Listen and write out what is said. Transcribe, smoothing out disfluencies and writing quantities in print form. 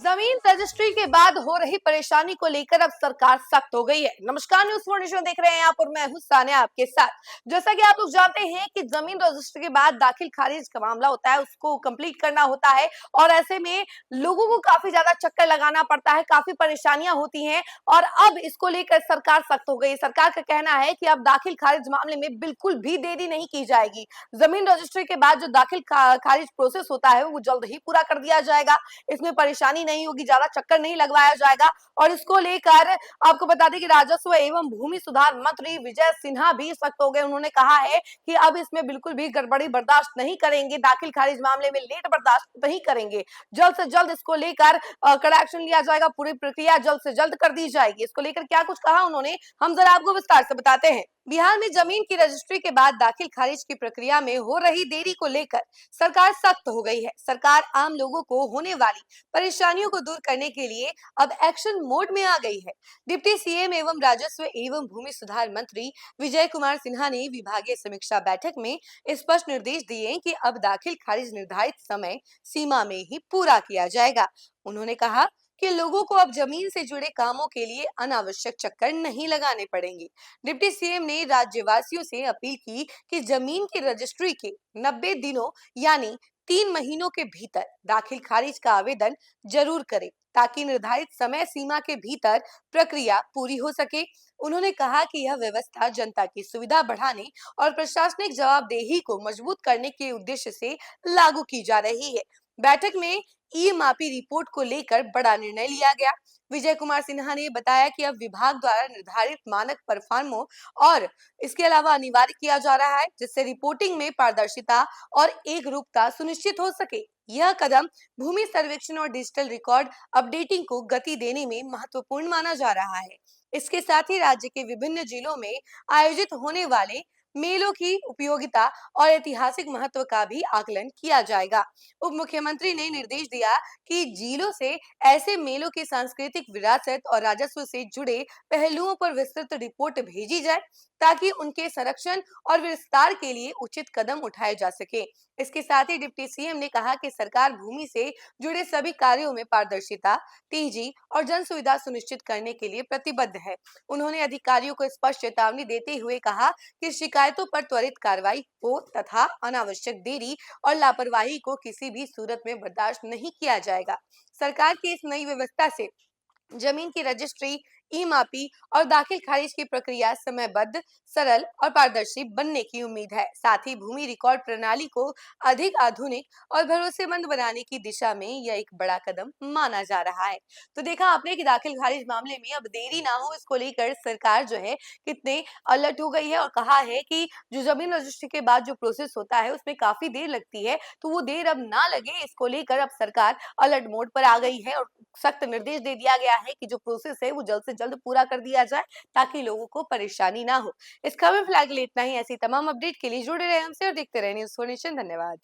जमीन रजिस्ट्री के बाद हो रही परेशानी को लेकर अब सरकार सख्त हो गई है। नमस्कार, न्यूज़ 4 देख रहे हैं आप और मैं हूं सानिया आपके साथ। जैसा कि आप लोग जानते हैं कि जमीन रजिस्ट्री के बाद दाखिल खारिज का मामला होता है, उसको कंप्लीट करना होता है और ऐसे में लोगों को काफी ज्यादा चक्कर लगाना पड़ता है, काफी परेशानियां होती हैं और अब इसको लेकर सरकार सख्त हो गई। सरकार का कहना है कि अब दाखिल खारिज मामले में बिल्कुल भी देरी नहीं की जाएगी। जमीन रजिस्ट्री के बाद जो दाखिल खारिज प्रोसेस होता है वो जल्द ही पूरा कर दिया जाएगा। इसमें परेशानी नहीं होगी, ज्यादा चक्कर नहीं लगवाया जाएगा। और इसको लेकर आपको बता दें कि राजस्व एवं भूमि सुधार मंत्री विजय सिन्हा भी सख्त हो गए। उन्होंने कहा है कि अब इसमें बिल्कुल भी गड़बड़ी बर्दाश्त नहीं करेंगे, दाखिल खारिज मामले में लेट बर्दाश्त नहीं करेंगे। जल्द से जल्द इसको लेकर कड़ा एक्शन लिया जाएगा, पूरी प्रक्रिया जल्द से जल्द कर दी जाएगी। इसको लेकर क्या कुछ कहा उन्होंने, हम जरा आपको विस्तार से बताते हैं। बिहार में जमीन की रजिस्ट्री के बाद दाखिल खारिज की प्रक्रिया में हो रही देरी को लेकर सरकार सख्त हो गई है। सरकार आम लोगों को होने वाली परेशानियों को दूर करने के लिए अब एक्शन मोड में आ गई है। डिप्टी सीएम एवं राजस्व एवं भूमि सुधार मंत्री विजय कुमार सिन्हा ने विभागीय समीक्षा बैठक में स्पष्ट निर्देश दिए कि अब दाखिल खारिज निर्धारित समय सीमा में ही पूरा किया जाएगा। उन्होंने कहा कि लोगों को अब जमीन से जुड़े कामों के लिए अनावश्यक चक्कर नहीं लगाने पड़ेंगे। डिप्टी सीएम ने राज्यवासियों से अपील की कि जमीन की रजिस्ट्री के 90 दिनों यानी 3 महीनों के भीतर दाखिल खारिज का आवेदन जरूर करें, ताकि निर्धारित समय सीमा के भीतर प्रक्रिया पूरी हो सके। उन्होंने कहा कि यह व्यवस्था जनता की सुविधा बढ़ाने और प्रशासनिक जवाबदेही को मजबूत करने के उद्देश्य से लागू की जा रही है। बैठक में ई मापी रिपोर्ट को लेकर बड़ा निर्णय लिया गया। विजय कुमार सिन्हा ने बताया कि अब विभाग द्वारा निर्धारित मानक परफॉर्मो और इसके अलावा अनिवार्य किया जा रहा है, जिससे रिपोर्टिंग में पारदर्शिता और एकरूपता सुनिश्चित हो सके। यह कदम भूमि सर्वेक्षण और डिजिटल रिकॉर्ड अपडेटिंग को गति देने में महत्वपूर्ण माना जा रहा है। इसके साथ ही राज्य के विभिन्न जिलों में आयोजित होने वाले मेलों की उपयोगिता और ऐतिहासिक महत्व का भी आकलन किया जाएगा। उप मुख्यमंत्री ने निर्देश दिया कि जिलों से ऐसे मेलों की सांस्कृतिक विरासत और राजस्व से जुड़े पहलुओं पर विस्तृत रिपोर्ट भेजी जाए, ताकि उनके संरक्षण और विस्तार के लिए उचित कदम उठाए जा सके। इसके साथ ही डिप्टी सीएम ने कहा कि सरकार भूमि से जुड़े सभी कार्यों में पारदर्शिता, तेजी और जन सुविधा सुनिश्चित करने के लिए प्रतिबद्ध है। उन्होंने अधिकारियों को स्पष्ट चेतावनी देते हुए कहा कि शिकायतों पर त्वरित कार्रवाई हो तथा अनावश्यक देरी और लापरवाही को किसी भी सूरत में बर्दाश्त नहीं किया जाएगा। सरकार की इस नई व्यवस्था से जमीन की रजिस्ट्री, ई मापी और दाखिल खारिज की प्रक्रिया समयबद्ध, सरल और पारदर्शी बनने की उम्मीद है। साथ ही भूमि रिकॉर्ड प्रणाली को अधिक आधुनिक और भरोसेमंद बनाने की दिशा में यह एक बड़ा कदम माना जा रहा है। तो देखा आपने कि दाखिल खारिज मामले में अब देरी ना हो, इसको लेकर सरकार जो है कितने अलर्ट हो गई है और कहा है कि जो जमीन रजिस्ट्री के बाद जो प्रोसेस होता है उसमें काफी देर लगती है, तो वो देर अब ना लगे, इसको लेकर अब सरकार अलर्ट मोड पर आ गई है और सख्त निर्देश दे दिया गया है कि जो प्रोसेस है वो जल्द से जल्द पूरा कर दिया जाए, ताकि लोगों को परेशानी ना हो। इस खबर फिलहाल के लिए इतना ही। ऐसी तमाम अपडेट के लिए जुड़े रहे हमसे और देखते रहे न्यूज़ 4 नेशन। धन्यवाद।